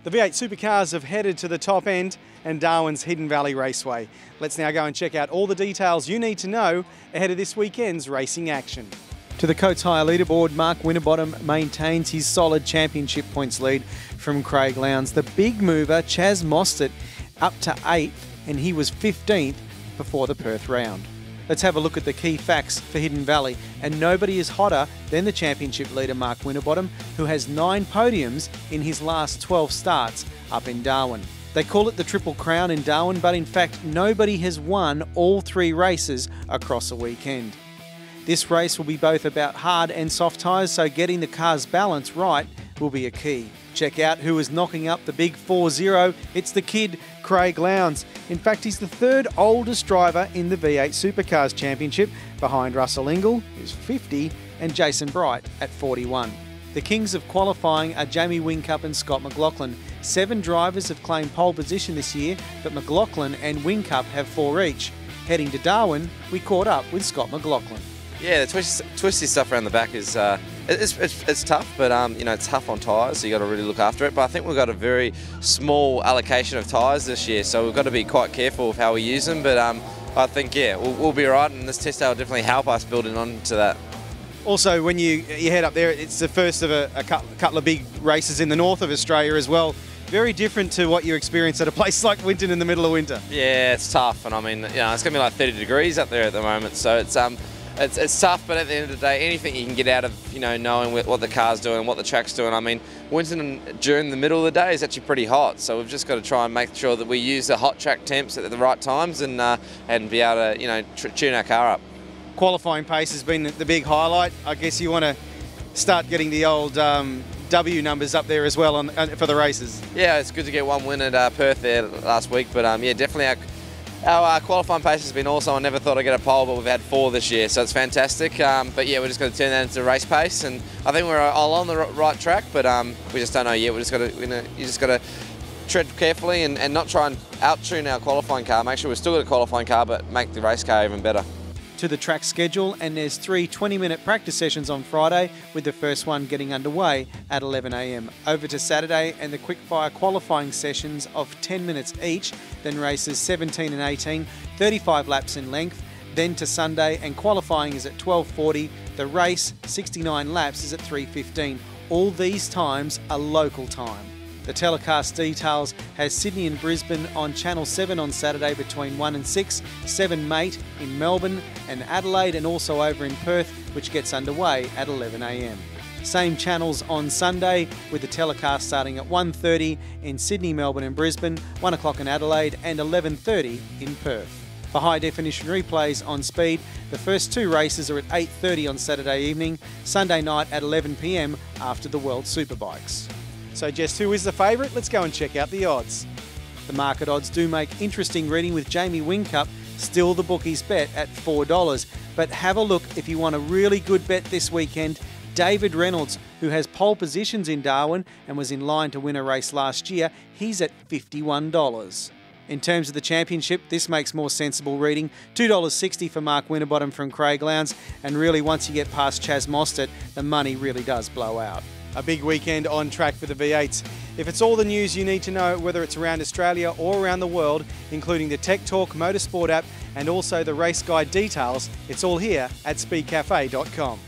The V8 Supercars have headed to the top end and Darwin's Hidden Valley Raceway. Let's now go and check out all the details you need to know ahead of this weekend's racing action. To the Coates Hire leaderboard, Mark Winterbottom maintains his solid championship points lead from Craig Lowndes. The big mover, Chaz Mostert, up to 8th, and he was 15th before the Perth round. Let's have a look at the key facts for Hidden Valley, and nobody is hotter than the championship leader Mark Winterbottom, who has 9 podiums in his last 12 starts up in Darwin. They call it the Triple Crown in Darwin, but in fact nobody has won all 3 races across a weekend. This race will be both about hard and soft tyres, so getting the car's balance right will be a key. Check out who is knocking up the big 4-0. It's the kid, Craig Lowndes. In fact, he's the 3rd oldest driver in the V8 Supercars Championship, behind Russell Ingall, who's 50, and Jason Bright at 41. The kings of qualifying are Jamie Whincup and Scott McLaughlin. 7 drivers have claimed pole position this year, but McLaughlin and Whincup have 4 each. Heading to Darwin, we caught up with Scott McLaughlin. Yeah, the twisty stuff around the back is it's tough, but you know, it's tough on tyres, so you got to really look after it. But I think we've got a very small allocation of tyres this year, so we've got to be quite careful of how we use them. But I think we'll be all right, and this test day will definitely help us building on to that. Also, when you head up there, it's the first of a couple of big races in the north of Australia as well. Very different to what you experience at a place like Winton in the middle of winter. Yeah, it's tough, and I mean, you know, it's going to be like 30 degrees up there at the moment, so it's tough, but at the end of the day, anything you can get out of, you know, knowing what the car's doing, what the track's doing. I mean, Winton during the middle of the day is actually pretty hot, so we've just got to try and make sure that we use the hot track temps at the right times and be able to, you know, tune our car up. Qualifying pace has been the big highlight. I guess you want to start getting the old W numbers up there as well for the races. Yeah, it's good to get 1 win at Perth there last week, but yeah, definitely our qualifying pace has been awesome. I never thought I'd get a pole, but we've had 4 this year, so it's fantastic. But yeah, we're just going to turn that into race pace, and I think we're all on the right track, but we just don't know yet. You just got to tread carefully and not try and out-tune our qualifying car. Make sure we've still got a qualifying car, but make the race car even better. To the track schedule, and there's 3 20-minute practice sessions on Friday, with the first one getting underway at 11 a.m. Over to Saturday and the quickfire qualifying sessions of 10 minutes each, then races 17 and 18, 35 laps in length, then to Sunday, and qualifying is at 12:40. The race, 69 laps, is at 3:15. All these times are local time. The Telecast details has Sydney and Brisbane on Channel 7 on Saturday between 1 and 6, 7 Mate in Melbourne and Adelaide, and also over in Perth, which gets underway at 11 a.m. Same channels on Sunday, with the telecast starting at 1:30 in Sydney, Melbourne and Brisbane, 1 o'clock in Adelaide and 11:30 in Perth. For high-definition replays on Speed, the first 2 races are at 8:30 on Saturday evening, Sunday night at 11 p.m. after the World Superbikes. So just who is the favourite? Let's go and check out the odds. The market odds do make interesting reading, with Jamie Whincup still the bookies bet at $4. But have a look if you want a really good bet this weekend. David Reynolds, who has pole positions in Darwin and was in line to win a race last year, he's at $51. In terms of the championship, this makes more sensible reading. $2.60 for Mark Winterbottom from Craig Lowndes, and really once you get past Chaz Mostert, the money really does blow out. A big weekend on track for the V8s. If it's all the news you need to know, whether it's around Australia or around the world, including the Tech Talk Motorsport app and also the race guide details, it's all here at speedcafe.com.